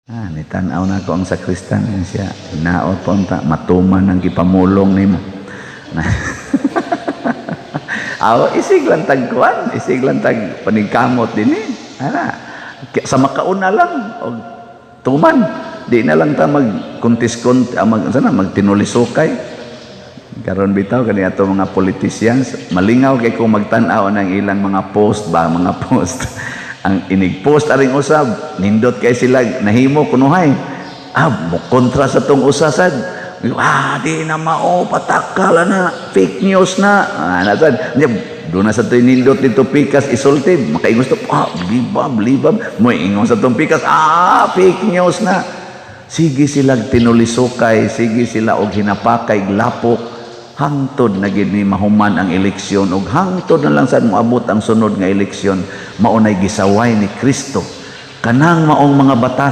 Nitanaw na ko ang sakristan siya. Hinaot po ta matuman ang gipamulong nimo. Isig lang tagkuan, isig lang tag panigkamot din eh. Sa makauna lang og tuman, di na lang ta magkuntis-kunti magtinulisukay. Karon bitaw kani ato mga politicians, malingaw kay kung magtan-aw ng ilang mga post mga post. Ang inig-post aring usab, nindot kay sila nahimo kunuhay. Kontra sa tong usasad. Di na mao patakala na fake news na. Doon na sa ito nindot dito pikas isultib. Makaingos to, blibab. Mo ingon sa tong pikas, fake news na. Sige sila tinulisukay, sige sila og hinapakay glapok. Hangtod na gid ni mahuman ang eleksyon ug hangtod na lang sad moabot ang sunod nga eleksyon maunay gisaway ni Kristo kanang maong mga batas